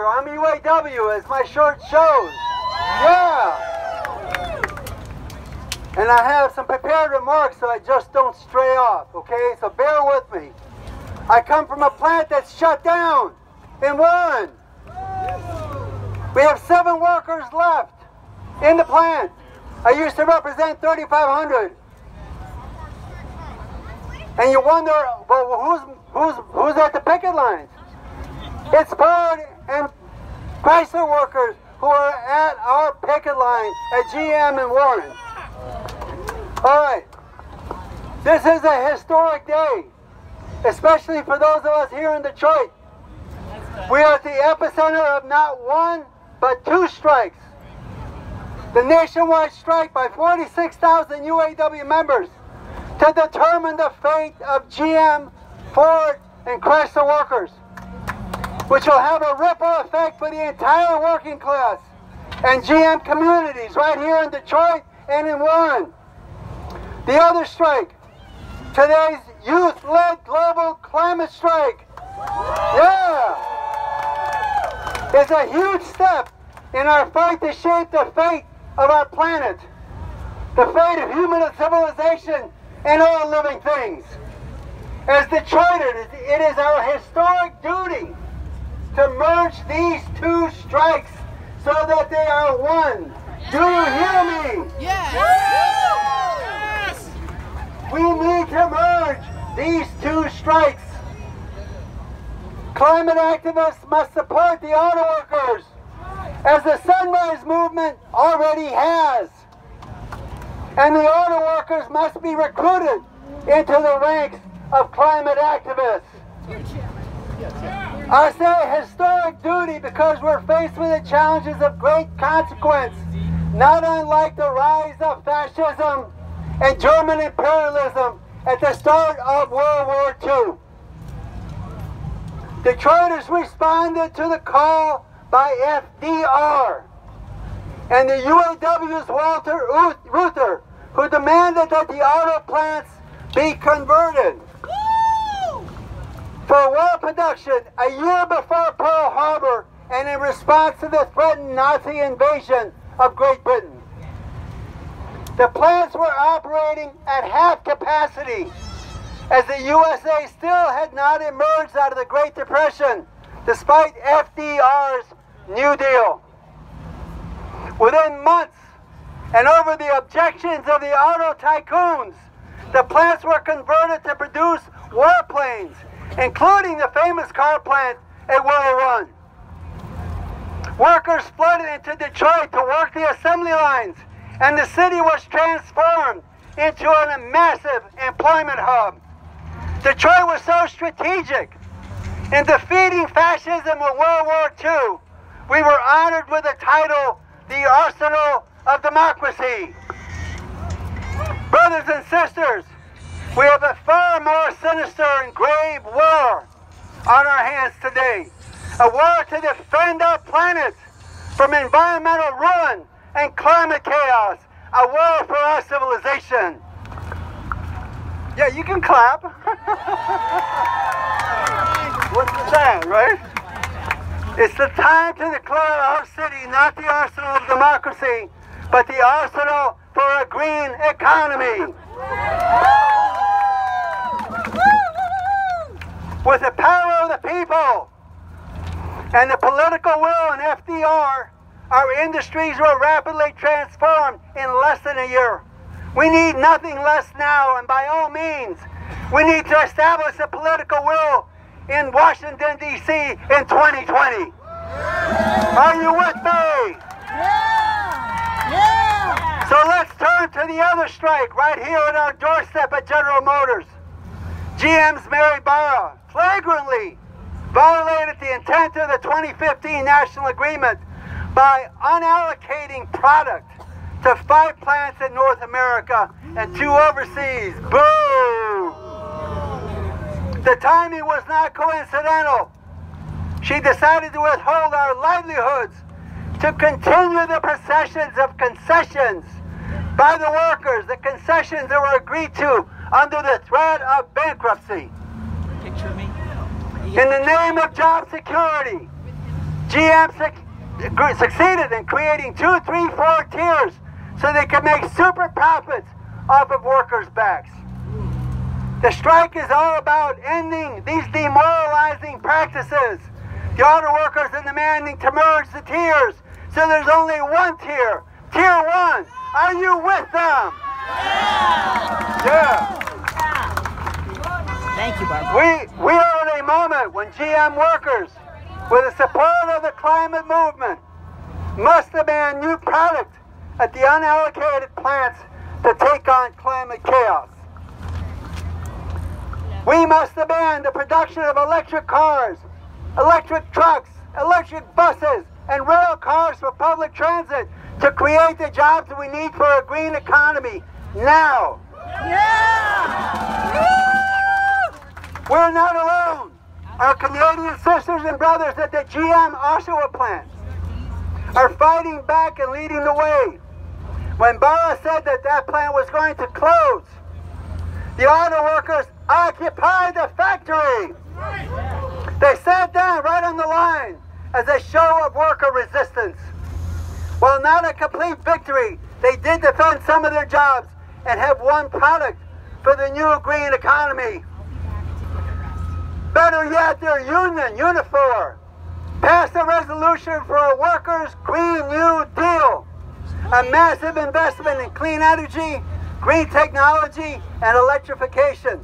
worker. I'm UAW, as my shirt shows. Yeah. And I have some prepared remarks so I just don't stray off, okay? So bear with me. I come from a plant that's shut down in one. We have 7 workers left in the plant. I used to represent 3,500. And you wonder, well, who's at the picket lines? It's Ford and Chrysler workers who are at our picket line at GM and Warren. All right, this is a historic day, especially for those of us here in Detroit. We are at the epicenter of not 1, but 2 strikes. The nationwide strike by 46,000 UAW members to determine the fate of GM, Ford, and Chrysler workers, which will have a ripple effect for the entire working class and GM communities right here in Detroit and in Warren. The other strike, today's youth-led global climate strike, yeah, is a huge step in our fight to shape the fate of our planet, the fate of human civilization and all living things. As Detroiters, it is our historic duty to merge these 2 strikes so that they are one. Do you hear me? Yes! We need to merge these 2 strikes. Climate activists must support the auto workers, as the Sunrise Movement already has. And the auto workers must be recruited into the ranks of climate activists. I say historic duty because we're faced with the challenges of great consequence, not unlike the rise of fascism and German imperialism at the start of World War II. Detroiters responded to the call by FDR and the UAW's Walter Reuther, who demanded that the auto plants be converted for war production a year before Pearl Harbor and in response to the threatened Nazi invasion of Great Britain. The plants were operating at half capacity as the USA still had not emerged out of the Great Depression despite FDR's New Deal. Within months, and over the objections of the auto tycoons, the plants were converted to produce warplanes, including the famous car plant at Willow Run. Workers flooded into Detroit to work the assembly lines, and the city was transformed into a massive employment hub. Detroit was so strategic. In defeating fascism in World War II, we were honored with the title, the Arsenal of Democracy. Brothers and sisters, we have a far more sinister and grave war on our hands today. A war to defend our planet from environmental ruin and climate chaos. A war for our civilization. Yeah, you can clap. What's the saying, right? It's the time to declare our city not the arsenal of democracy, but the arsenal for a green economy. With the power of the people and the political will in FDR, our industries were rapidly transformed in less than a year. We need nothing less now, and by all means, we need to establish a political will in Washington, D.C. in 2020. Are you with me? Yeah! So let's turn to the other strike right here at our doorstep at General Motors. GM's Mary Barra flagrantly violated the intent of the 2015 National Agreement by unallocating product to 5 plants in North America and 2 overseas. Boo! The timing was not coincidental. She decided to withhold our livelihoods to continue the processions of concessions by the workers, the concessions that were agreed to under the threat of bankruptcy. Picture me. In the name of job security, GM succeeded in creating 2, 3, 4 tiers so they could make super profits off of workers' backs. The strike is all about ending these demoralizing practices. The auto workers are demanding to merge the tiers so there's only one tier, Tier 1. Are you with them? Yeah. Thank you, Barbara. We are at a moment when GM workers, with the support of the climate movement, must demand new product at the unallocated plants to take on climate chaos. We must demand the production of electric cars, electric trucks, electric buses, and rail cars for public transit to create the jobs that we need for a green economy now. Yeah! We're not alone. Our Canadian sisters and brothers at the GM Oshawa plant are fighting back and leading the way. When Barra said that that plant was going to close, the auto workers occupied the factory. They sat down right on the line as a show of worker resistance. While not a complete victory, they did defend some of their jobs and have won product for the new green economy. Better yet, their union, Unifor, passed a resolution for a workers' Green New Deal, a massive investment in clean energy, green technology, and electrification.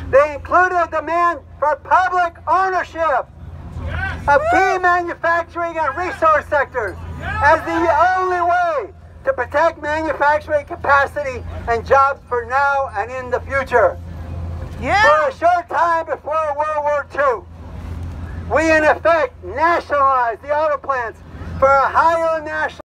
They included a demand for public ownership of key manufacturing and resource sectors as the only way to protect manufacturing capacity and jobs for now and in the future. For a short time before World War II, we in effect nationalized the auto plants for a higher national